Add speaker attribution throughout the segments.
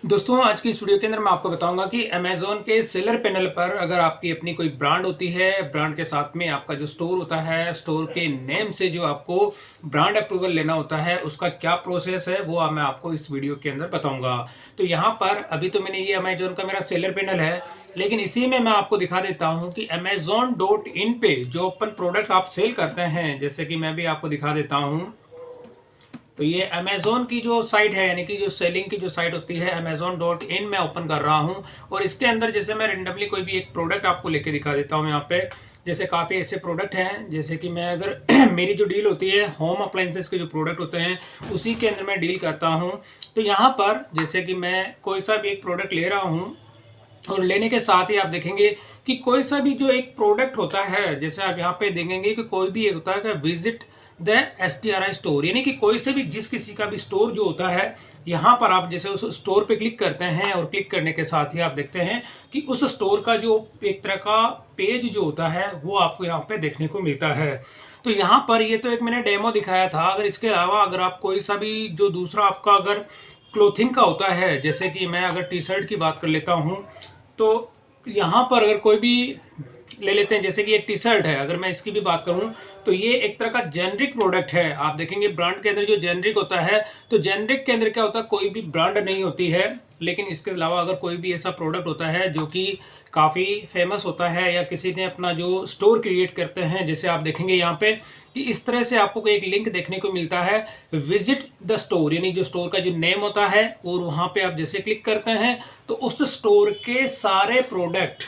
Speaker 1: दोस्तों आज की इस वीडियो के अंदर मैं आपको बताऊंगा कि अमेज़न के सेलर पैनल पर अगर आपकी अपनी कोई ब्रांड होती है, ब्रांड के साथ में आपका जो स्टोर होता है, स्टोर के नेम से जो आपको ब्रांड अप्रूवल लेना होता है, उसका क्या प्रोसेस है वो मैं आपको इस वीडियो के अंदर बताऊंगा। तो यहाँ पर अभी तो मैंने ये अमेज़न का मेरा सेलर पैनल है, लेकिन इसी में मैं आपको दिखा देता हूँ कि amazon.in पे जो अपन प्रोडक्ट आप सेल करते हैं, जैसे कि मैं भी आपको दिखा देता हूँ। तो ये अमेज़न की जो साइट है, यानी कि जो सेलिंग की जो साइट होती है amazon.in मैं ओपन कर रहा हूँ। और इसके अंदर जैसे मैं रेंडमली कोई भी एक प्रोडक्ट आपको लेके दिखा देता हूँ। यहाँ पे जैसे काफ़ी ऐसे प्रोडक्ट हैं, जैसे कि मैं अगर मेरी जो डील होती है होम अप्लाइंसेस के जो प्रोडक्ट होते हैं उसी के अंदर मैं डील करता हूँ। तो यहाँ पर जैसे कि मैं कोई सा भी एक प्रोडक्ट ले रहा हूँ और लेने के साथ ही आप देखेंगे कि कोई सा भी जो एक प्रोडक्ट होता है, जैसे आप यहाँ पे देखेंगे कि कोई भी एक होता है कि विजिट द STRI स्टोर, यानी कि कोई से भी जिस किसी का भी स्टोर जो होता है, यहाँ पर आप जैसे उस स्टोर पे क्लिक करते हैं और क्लिक करने के साथ ही आप देखते हैं कि उस स्टोर का जो एक तरह का पेज जो होता है वो आपको यहाँ पे देखने को मिलता है। तो यहाँ पर ये तो एक मैंने डेमो दिखाया था। अगर इसके अलावा अगर आप कोई सा भी जो दूसरा आपका अगर क्लोथिंग का होता है, जैसे कि मैं अगर टी शर्ट की बात कर लेता हूँ, तो यहाँ पर अगर कोई भी ले लेते हैं, जैसे कि एक टी शर्ट है, अगर मैं इसकी भी बात करूं तो ये एक तरह का जेनरिक प्रोडक्ट है। आप देखेंगे ब्रांड के अंदर जो जेनरिक होता है, तो जेनरिक के अंदर क्या होता है, कोई भी ब्रांड नहीं होती है। लेकिन इसके अलावा अगर कोई भी ऐसा प्रोडक्ट होता है जो कि काफ़ी फेमस होता है, या किसी ने अपना जो स्टोर क्रिएट करते हैं, जैसे आप देखेंगे यहाँ पे कि इस तरह से आपको एक लिंक देखने को मिलता है विजिट द स्टोर, यानी जो स्टोर का जो नेम होता है, और वहाँ पे आप जैसे क्लिक करते हैं तो उस स्टोर के सारे प्रोडक्ट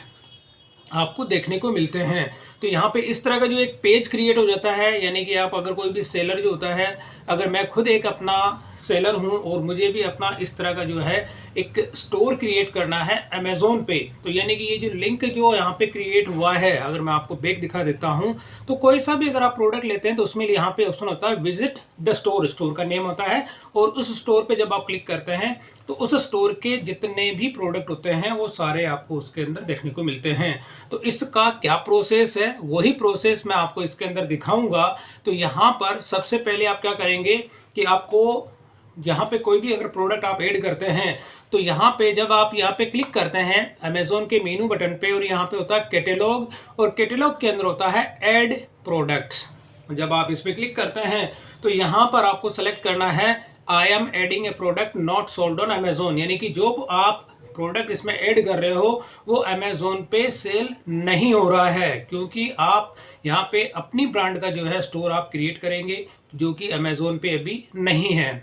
Speaker 1: आपको देखने को मिलते हैं। तो यहाँ पे इस तरह का जो एक पेज क्रिएट हो जाता है, यानी कि आप अगर कोई भी सेलर जो होता है, अगर मैं खुद एक अपना सेलर हूँ और मुझे भी अपना इस तरह का जो है एक स्टोर क्रिएट करना है अमेज़न पे, तो यानी कि ये जो लिंक जो यहाँ पे क्रिएट हुआ है, अगर मैं आपको बैक दिखा देता हूँ, तो कोई सा भी अगर आप प्रोडक्ट लेते हैं तो उसमें यहाँ पे ऑप्शन होता है विजिट द स्टोर, स्टोर का नेम होता है, और उस स्टोर पे जब आप क्लिक करते हैं तो उस स्टोर के जितने भी प्रोडक्ट होते हैं वो सारे आपको उसके अंदर देखने को मिलते हैं। तो इसका क्या प्रोसेस है, वही प्रोसेस मैं आपको इसके अंदर दिखाऊंगा। तो यहाँ पर सबसे पहले आप क्या करेंगे कि आपको यहाँ पे कोई भी अगर प्रोडक्ट आप ऐड करते हैं, तो यहाँ पे जब आप यहाँ पे क्लिक करते हैं अमेज़न के मेनू बटन पे, और यहाँ पे होता है कैटेलॉग, और कैटेलॉग के अंदर होता है ऐड प्रोडक्ट्स। जब आप इस पर क्लिक करते हैं तो यहाँ पर आपको सेलेक्ट करना है I am adding A product not sold on Amazon, यानी कि जो आप प्रोडक्ट इसमें ऐड कर रहे हो वो अमेज़न पे सेल नहीं हो रहा है, क्योंकि आप यहाँ पे अपनी ब्रांड का जो है स्टोर आप क्रिएट करेंगे, जो कि अमेज़न पे अभी नहीं है।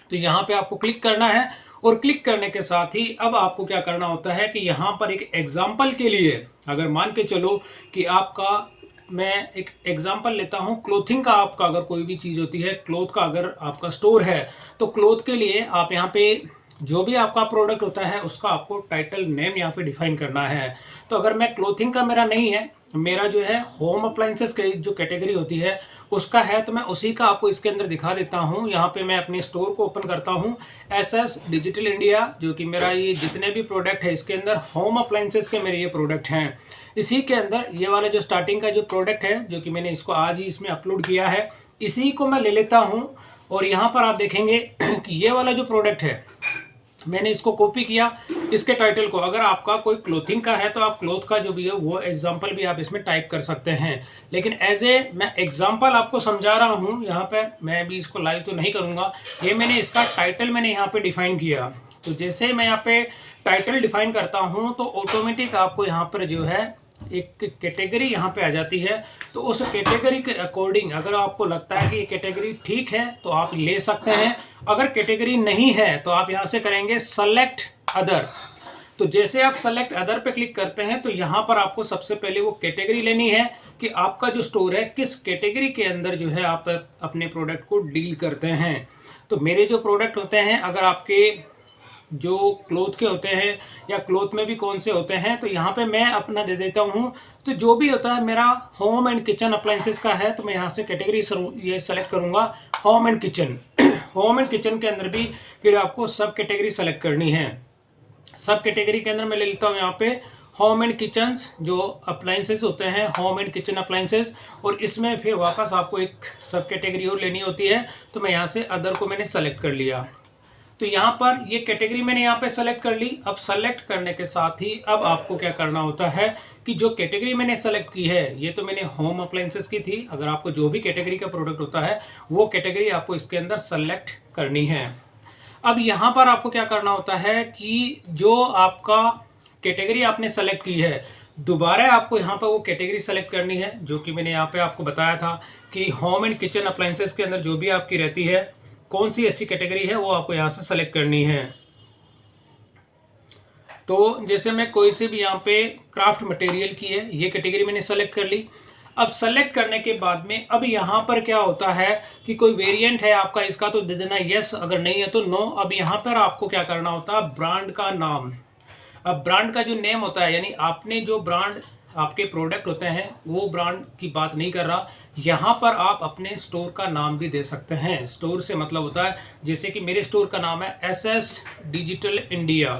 Speaker 1: तो यहाँ पे आपको क्लिक करना है, और क्लिक करने के साथ ही अब आपको क्या करना होता है कि यहाँ पर एक एग्जाम्पल के लिए, अगर मान के चलो कि आपका, मैं एक एग्जांपल लेता हूं क्लोथिंग का, आपका अगर कोई भी चीज़ होती है, क्लोथ का अगर आपका स्टोर है, तो क्लोथ के लिए आप यहाँ पे जो भी आपका प्रोडक्ट होता है उसका आपको टाइटल नेम यहाँ पे डिफाइन करना है। तो अगर मैं क्लोथिंग का मेरा नहीं है, मेरा जो है होम अप्लाइंसेस की जो कैटेगरी होती है उसका है, तो मैं उसी का आपको इसके अंदर दिखा देता हूँ। यहाँ पे मैं अपने स्टोर को ओपन करता हूँ, SS डिजिटल इंडिया, जो कि मेरा ये जितने भी प्रोडक्ट है इसके अंदर होम अप्लाइंसेस के मेरे ये प्रोडक्ट हैं। इसी के अंदर ये वाला जो स्टार्टिंग का जो प्रोडक्ट है, जो कि मैंने इसको आज ही इसमें अपलोड किया है, इसी को मैं ले लेता हूँ। और यहाँ पर आप देखेंगे कि ये वाला जो प्रोडक्ट है मैंने इसको कॉपी किया, इसके टाइटल को, अगर आपका कोई क्लोथिंग का है तो आप क्लोथ का जो भी है वो एग्जांपल भी आप इसमें टाइप कर सकते हैं। लेकिन एज ए मैं एग्जांपल आपको समझा रहा हूँ, यहाँ पर मैं भी इसको लाइव तो नहीं करूँगा। ये मैंने इसका टाइटल मैंने यहाँ पे डिफाइन किया। तो जैसे मैं यहाँ पे टाइटल डिफाइन करता हूँ तो ऑटोमेटिक आपको यहाँ पर जो है एक कैटेगरी यहाँ पे आ जाती है। तो उस कैटेगरी के अकॉर्डिंग अगर आपको लगता है कि ये कैटेगरी ठीक है तो आप ले सकते हैं, अगर कैटेगरी नहीं है तो आप यहाँ से करेंगे सेलेक्ट अदर। तो जैसे आप सेलेक्ट अदर पे क्लिक करते हैं तो यहाँ पर आपको सबसे पहले वो कैटेगरी लेनी है कि आपका जो स्टोर है किस कैटेगरी के अंदर जो है आप अपने प्रोडक्ट को डील करते हैं। तो मेरे जो प्रोडक्ट होते हैं, अगर आपके जो क्लोथ के होते हैं या क्लोथ में भी कौन से होते हैं, तो यहाँ पे मैं अपना दे देता हूँ। तो जो भी होता है मेरा होम एंड किचन अप्लाइंसेस का है, तो मैं यहाँ से कैटेगरी ये सेलेक्ट करूँगा home and kitchen. Home and kitchen के अंदर भी फिर आपको सब कैटेगरी सेलेक्ट करनी है। सब कैटेगरी के अंदर मैं ले लेता हूँ यहाँ पे होम एंड किचन्स, जो अप्लाइंसेस होते हैं होम एंड किचन अप्लाइंसेस, और इसमें फिर वापस आपको एक सब कैटेगरी और लेनी होती है। तो मैं यहाँ से अदर को मैंने सेलेक्ट कर लिया। तो तो यहाँ पर ये कैटेगरी मैंने यहाँ पे सेलेक्ट कर ली। अब सेलेक्ट करने के साथ ही अब आपको क्या करना होता है कि जो कैटेगरी मैंने सेलेक्ट की है, ये तो मैंने होम अप्लायंसेस की थी। अगर आपको जो भी कैटेगरी का प्रोडक्ट होता है वो कैटेगरी आपको इसके अंदर सेलेक्ट करनी है। अब यहाँ पर आपको क्या करना होता है कि जो आपका कैटेगरी आपने सेलेक्ट की है, दोबारा आपको यहाँ पर वो कैटेगरी सेलेक्ट करनी है, जो कि मैंने यहाँ पे आपको बताया था कि होम एंड किचन अप्लायंसेस के अंदर जो भी आपकी रहती है, कौन सी ऐसी कैटेगरी है वो आपको यहाँ से सेलेक्ट करनी है। तो जैसे मैं कोई से भी यहाँ पे क्राफ्ट मटेरियल की है, ये कैटेगरी मैंने सेलेक्ट कर ली। अब सेलेक्ट करने के बाद में अब यहाँ पर क्या होता है कि कोई वेरिएंट है आपका इसका तो दे देना यस, अगर नहीं है तो नो। अब यहाँ पर आपको क्या करना होता है, ब्रांड का नाम। अब ब्रांड का जो नेम होता है, यानी आपने जो ब्रांड आपके प्रोडक्ट होते हैं वो ब्रांड की बात नहीं कर रहा, यहाँ पर आप अपने स्टोर का नाम भी दे सकते हैं। स्टोर से मतलब होता है जैसे कि मेरे स्टोर का नाम है SS डिजिटल इंडिया,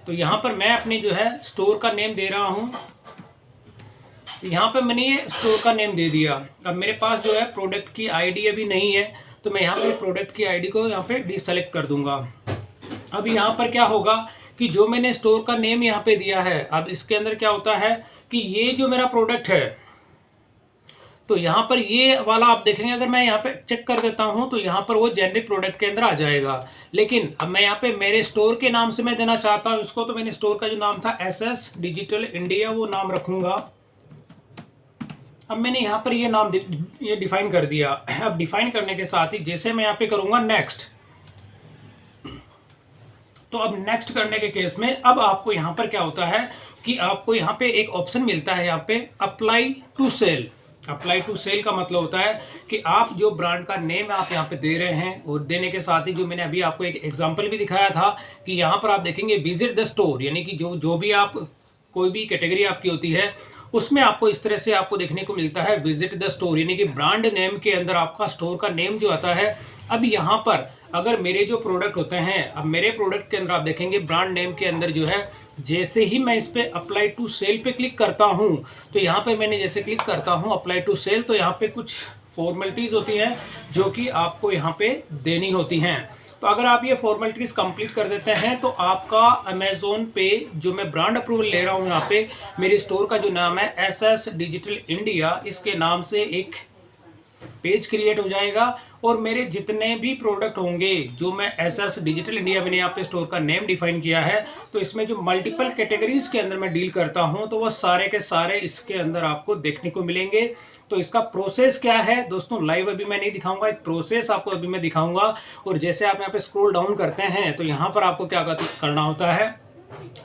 Speaker 1: तो यहाँ पर मैं अपनी जो है स्टोर का नेम दे रहा हूँ। यहाँ पे मैंने ये स्टोर का नेम दे दिया। अब मेरे पास जो है प्रोडक्ट की आईडी अभी नहीं है, तो मैं यहाँ पे प्रोडक्ट की आईडी को यहाँ पे डिसेलेक्ट कर दूंगा। अब यहाँ पर क्या होगा कि जो मैंने स्टोर का नेम यहाँ पे दिया है, अब इसके अंदर क्या होता है कि ये जो मेरा प्रोडक्ट है, तो यहाँ पर ये वाला आप देखेंगे, अगर मैं यहाँ पे चेक कर देता हूँ तो यहाँ पर वो जेनरिक प्रोडक्ट के अंदर आ जाएगा। लेकिन अब मैं यहाँ पे मेरे स्टोर के नाम से मैं देना चाहता हूँ इसको, तो मैंने स्टोर का जो नाम था SS डिजिटल इंडिया वो नाम रखूंगा। अब मैंने यहाँ पर ये नाम ये डिफाइन कर दिया। अब डिफाइन करने के साथ ही जैसे मैं यहाँ पे करूँगा नेक्स्ट, तो अब नेक्स्ट करने के केस में अब आपको यहाँ पर क्या होता है कि आपको यहाँ पे एक ऑप्शन मिलता है, यहाँ पे apply to sell. Apply to sell का मतलब होता है कि आप जो ब्रांड का नेम आप यहाँ पे दे रहे हैं, और देने के साथ ही जो मैंने अभी आपको एक एग्जांपल भी दिखाया था कि यहाँ पर आप देखेंगे विजिट द स्टोर, यानी कि जो भी आप कोई भी कैटेगरी आपकी होती है उसमें आपको इस तरह से आपको देखने को मिलता है विजिट द स्टोर, यानी कि ब्रांड नेम के अंदर आपका स्टोर का नेम जो आता है। अब यहाँ पर अगर मेरे जो प्रोडक्ट होते हैं, अब मेरे प्रोडक्ट के अंदर आप देखेंगे ब्रांड नेम के अंदर जो है, जैसे ही मैं इस पे अप्लाई टू सेल पे क्लिक करता हूँ, तो यहाँ पे मैंने जैसे क्लिक करता हूँ अप्लाई टू सेल, तो यहाँ पे कुछ फॉर्मेलिटीज़ होती हैं जो कि आपको यहाँ पे देनी होती हैं। तो अगर आप ये फॉर्मेलिटीज़ कंप्लीट कर देते हैं तो आपका अमेज़ोन पे जो मैं ब्रांड अप्रूवल ले रहा हूँ, यहाँ पे मेरे स्टोर का जो नाम है SS डिजिटल इंडिया, इसके नाम से एक पेज क्रिएट हो जाएगा। और मेरे जितने भी प्रोडक्ट होंगे जो मैं SS डिजिटल इंडिया मैंने यहाँ पे स्टोर का नेम डिफाइन किया है, तो इसमें जो मल्टीपल कैटेगरीज के अंदर मैं डील करता हूँ, तो वह सारे के सारे इसके अंदर आपको देखने को मिलेंगे। तो इसका प्रोसेस क्या है दोस्तों, लाइव अभी मैं नहीं दिखाऊंगा, एक प्रोसेस आपको अभी मैं दिखाऊंगा। और जैसे आप यहाँ पे स्क्रॉल डाउन करते हैं तो यहाँ पर आपको क्या करना होता है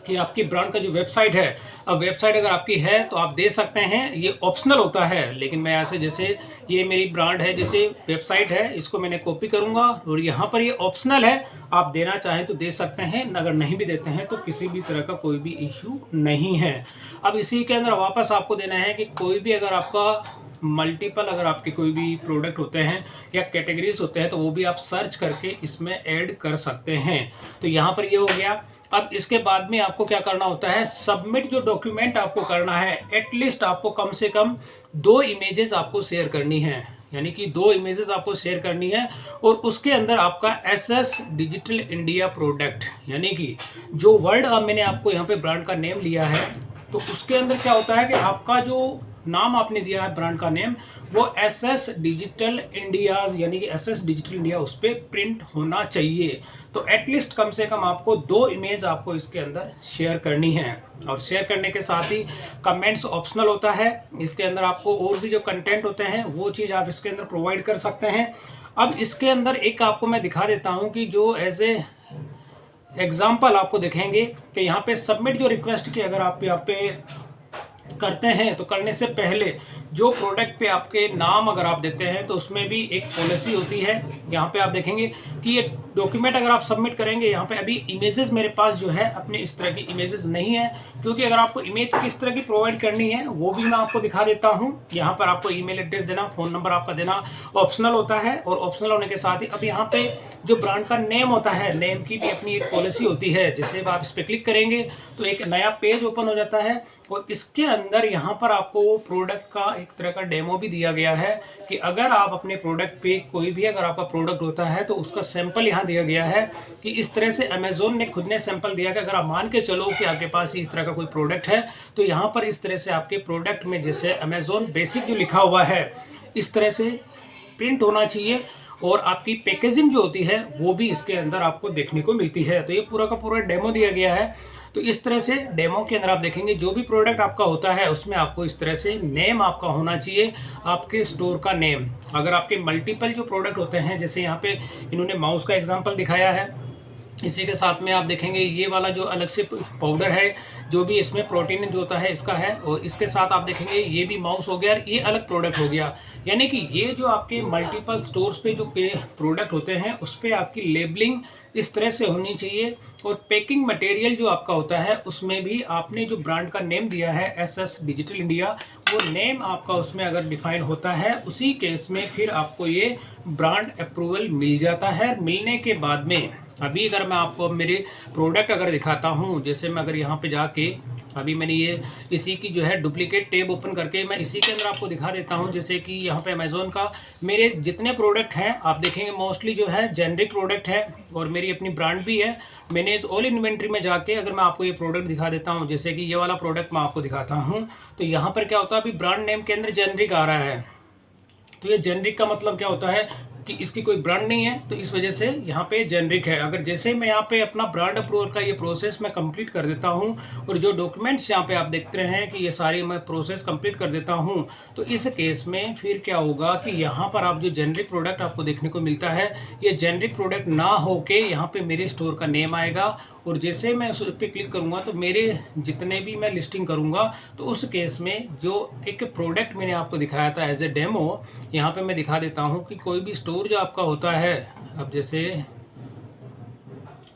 Speaker 1: कि आपकी ब्रांड का जो वेबसाइट है, अब वेबसाइट अगर आपकी है तो आप दे सकते हैं, ये ऑप्शनल होता है। लेकिन मैं ऐसे जैसे ये मेरी ब्रांड है, जैसे वेबसाइट है, इसको मैंने कॉपी करूंगा और यहाँ पर ये ऑप्शनल है, आप देना चाहें तो दे सकते हैं, अगर नहीं भी देते हैं तो किसी भी तरह का कोई भी इश्यू नहीं है। अब इसी के अंदर वापस आपको देना है कि कोई भी अगर आपका मल्टीपल अगर आपके कोई भी प्रोडक्ट होते हैं या कैटेगरीज होते हैं तो वो भी आप सर्च करके इसमें ऐड कर सकते हैं। तो यहाँ पर ये हो गया। अब इसके बाद में आपको क्या करना होता है, सबमिट जो डॉक्यूमेंट आपको करना है, एटलीस्ट आपको कम से कम 2 इमेजेस आपको शेयर करनी है, यानी कि 2 इमेजेस आपको शेयर करनी है। और उसके अंदर आपका SS डिजिटल इंडिया प्रोडक्ट, यानी कि जो वर्ड मैंने आपको यहाँ पे ब्रांड का नेम लिया है, तो उसके अंदर क्या होता है कि आपका जो नाम आपने दिया है ब्रांड का नेम, वो SS डिजिटल इंडियाज यानी कि SS डिजिटल इंडिया उस पर प्रिंट होना चाहिए। तो एटलीस्ट कम से कम आपको 2 इमेज आपको इसके अंदर शेयर करनी है। और शेयर करने के साथ ही कमेंट्स ऑप्शनल होता है, इसके अंदर आपको और भी जो कंटेंट होते हैं वो चीज़ आप इसके अंदर प्रोवाइड कर सकते हैं। अब इसके अंदर एक आपको मैं दिखा देता हूँ कि जो एज ए एग्जाम्पल आपको देखेंगे कि यहाँ पे सबमिट जो रिक्वेस्ट की अगर आप यहाँ पे करते हैं तो करने से पहले जो प्रोडक्ट पे आपके नाम अगर आप देते हैं तो उसमें भी एक पॉलिसी होती है। यहाँ पे आप देखेंगे कि ये डॉक्यूमेंट अगर आप सबमिट करेंगे, यहाँ पे अभी इमेजेस मेरे पास जो है अपने इस तरह की इमेजेस नहीं है, क्योंकि अगर आपको इमेज किस तरह की प्रोवाइड करनी है वो भी मैं आपको दिखा देता हूँ। यहाँ पर आपको ईमेल एड्रेस देना, फ़ोन नंबर आपका देना ऑप्शनल होता है। और ऑप्शनल होने के साथ ही अब यहाँ पे जो ब्रांड का नेम होता है, नेम की भी अपनी एक पॉलिसी होती है। जैसे आप इस पर क्लिक करेंगे तो एक नया पेज ओपन हो जाता है और इसके अंदर यहाँ पर आपको प्रोडक्ट का एक तरह का डेमो भी दिया गया है कि अगर आप अपने प्रोडक्ट पे कोई भी अगर आपका प्रोडक्ट होता है तो उसका सैंपल यहाँ दिया गया है कि इस तरह से अमेजोन ने खुद ने सैंपल दिया कि अगर आप मान के चलो कि आपके पास इस तरह का कोई प्रोडक्ट है तो यहाँ पर इस तरह से आपके प्रोडक्ट में जैसे अमेजोन बेसिक जो लिखा हुआ है इस तरह से प्रिंट होना चाहिए और आपकी पैकेजिंग जो होती है वो भी इसके अंदर आपको देखने को मिलती है। तो ये पूरा का पूरा डेमो दिया गया है। तो इस तरह से डेमो के अंदर आप देखेंगे जो भी प्रोडक्ट आपका होता है उसमें आपको इस तरह से नेम आपका होना चाहिए, आपके स्टोर का नेम। अगर आपके मल्टीपल जो प्रोडक्ट होते हैं, जैसे यहाँ पे इन्होंने माउस का एग्जांपल दिखाया है, इसी के साथ में आप देखेंगे ये वाला जो अलग से पाउडर है जो भी इसमें प्रोटीन जो होता है इसका है, और इसके साथ आप देखेंगे ये भी माउस हो गया, ये अलग प्रोडक्ट हो गया। यानी कि ये जो आपके मल्टीपल स्टोर्स पे जो प्रोडक्ट होते हैं उस पर आपकी लेबलिंग इस तरह से होनी चाहिए। और पैकिंग मटेरियल जो आपका होता है उसमें भी आपने जो ब्रांड का नेम दिया है एसएस डिजिटल इंडिया, वो नेम आपका उसमें अगर डिफाइन होता है उसी केस में फिर आपको ये ब्रांड अप्रूवल मिल जाता है। मिलने के बाद में अभी अगर मैं आपको मेरे प्रोडक्ट अगर दिखाता हूँ, जैसे मैं अगर यहाँ पे जाके अभी मैंने ये इसी की जो है डुप्लीकेट टैब ओपन करके मैं इसी के अंदर आपको दिखा देता हूँ। जैसे कि यहाँ पे अमेज़ोन का मेरे जितने प्रोडक्ट हैं आप देखेंगे मोस्टली जो है जेनरिक प्रोडक्ट है और मेरी अपनी ब्रांड भी है। मैंने इस ऑल इन्वेंट्री में जाके अगर मैं आपको ये प्रोडक्ट दिखा देता हूँ, जैसे कि ये वाला प्रोडक्ट मैं आपको दिखाता हूँ, तो यहाँ पर क्या होता है अभी ब्रांड नेम के अंदर जेनरिक आ रहा है। तो ये जेनरिक का मतलब क्या होता है कि इसकी कोई ब्रांड नहीं है, तो इस वजह से यहाँ पे जेनरिक है। अगर जैसे मैं यहाँ पे अपना ब्रांड अप्रूवल का ये प्रोसेस मैं कंप्लीट कर देता हूँ और जो डॉक्यूमेंट्स यहाँ पे आप देखते रहे हैं कि ये सारी मैं प्रोसेस कंप्लीट कर देता हूँ, तो इस केस में फिर क्या होगा कि यहाँ पर आप जो जेनरिक प्रोडक्ट आपको देखने को मिलता है ये जेनरिक प्रोडक्ट ना होके यहाँ पे मेरे स्टोर का नेम आएगा। और जैसे मैं उस पर क्लिक करूँगा तो मेरे जितने भी मैं लिस्टिंग करूँगा तो उस केस में जो एक प्रोडक्ट मैंने आपको दिखाया था एज ए डेमो, यहाँ पे मैं दिखा देता हूँ कि कोई भी स्टोर जो आपका होता है, अब जैसे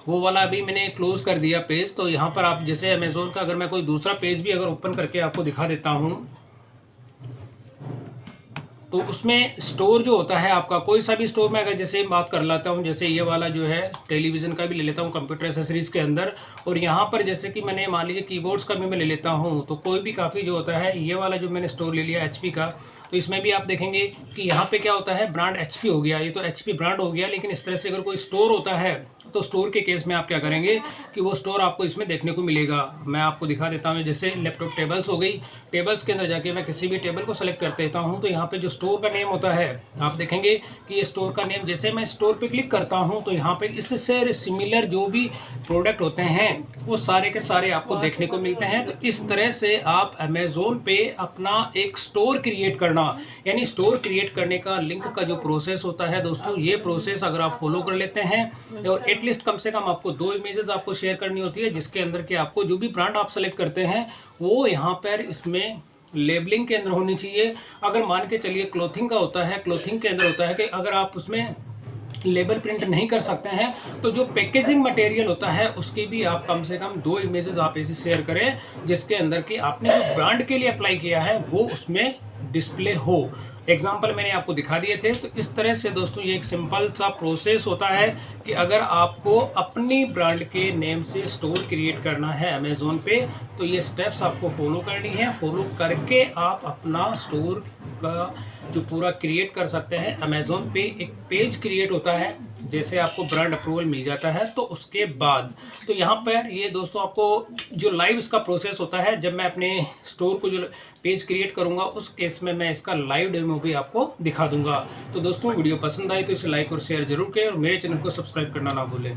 Speaker 1: वो वाला अभी मैंने क्लोज कर दिया पेज, तो यहाँ पर आप जैसे अमेज़ोन का अगर मैं कोई दूसरा पेज भी अगर ओपन करके आपको दिखा देता हूँ तो उसमें स्टोर जो होता है आपका कोई सा भी स्टोर में अगर जैसे बात कर लेता हूँ, जैसे ये वाला जो है टेलीविज़न का भी ले लेता हूँ कंप्यूटर एसेसरीज़ के अंदर, और यहाँ पर जैसे कि मैंने मान लीजिए कीबोर्ड्स का भी मैं ले लेता हूँ, तो कोई भी काफ़ी जो होता है ये वाला जो मैंने स्टोर ले लिया एचपी का, तो इसमें भी आप देखेंगे कि यहाँ पे क्या होता है ब्रांड एचपी हो गया, ये तो एचपी ब्रांड हो गया। लेकिन इस तरह से अगर कोई स्टोर होता है तो स्टोर के केस में आप क्या करेंगे कि वो स्टोर आपको इसमें देखने को मिलेगा। मैं आपको दिखा देता हूँ, जैसे लैपटॉप टेबल्स हो गई, टेबल्स के अंदर जाके मैं किसी भी टेबल को सेलेक्ट कर देता हूँ तो यहाँ पे जो स्टोर का नेम होता है आप देखेंगे कि ये स्टोर का नेम, जैसे मैं स्टोर पे क्लिक करता हूँ तो यहाँ पे इससे सिमिलर जो भी प्रोडक्ट होते हैं वो सारे के सारे आपको देखने को मिलते हैं। तो इस तरह से आप अमेज़ोन पे अपना एक स्टोर क्रिएट करना, यानी स्टोर क्रिएट करने का लिंक का जो प्रोसेस होता है दोस्तों, ये प्रोसेस अगर आप फॉलो कर लेते हैं और एटलीस्ट कम से कम आपको 2 इमेजेस आपको शेयर करनी होती है जिसके अंदर के आपको जो भी ब्रांड आप सेलेक्ट करते हैं वो यहाँ पर इसमें लेबलिंग के अंदर होनी चाहिए। अगर मान के चलिए क्लोथिंग का होता है, क्लोथिंग के अंदर होता है कि अगर आप उसमें लेबल प्रिंट नहीं कर सकते हैं तो जो पैकेजिंग मटेरियल होता है उसकी भी आप कम से कम 2 इमेजेस आप ऐसे शेयर करें जिसके अंदर कि आपने जो ब्रांड के लिए अप्लाई किया है वो उसमें डिस्प्ले हो। एग्जाम्पल मैंने आपको दिखा दिए थे। तो इस तरह से दोस्तों ये एक सिंपल सा प्रोसेस होता है कि अगर आपको अपनी ब्रांड के नेम से स्टोर क्रिएट करना है अमेज़ोन पे तो ये स्टेप्स आपको फॉलो करनी है। फॉलो करके आप अपना स्टोर का जो पूरा क्रिएट कर सकते हैं। अमेज़ोन पे एक पेज क्रिएट होता है, जैसे आपको ब्रांड अप्रूवल मिल जाता है तो उसके बाद तो यहाँ पर ये दोस्तों आपको जो लाइव इसका प्रोसेस होता है, जब मैं अपने स्टोर को जो पेज क्रिएट करूँगा उस केस में मैं इसका लाइव डेमो भी आपको दिखा दूंगा। तो दोस्तों वीडियो पसंद आई तो इसे लाइक और शेयर जरूर करें और मेरे चैनल को सब्सक्राइब करना ना भूलें।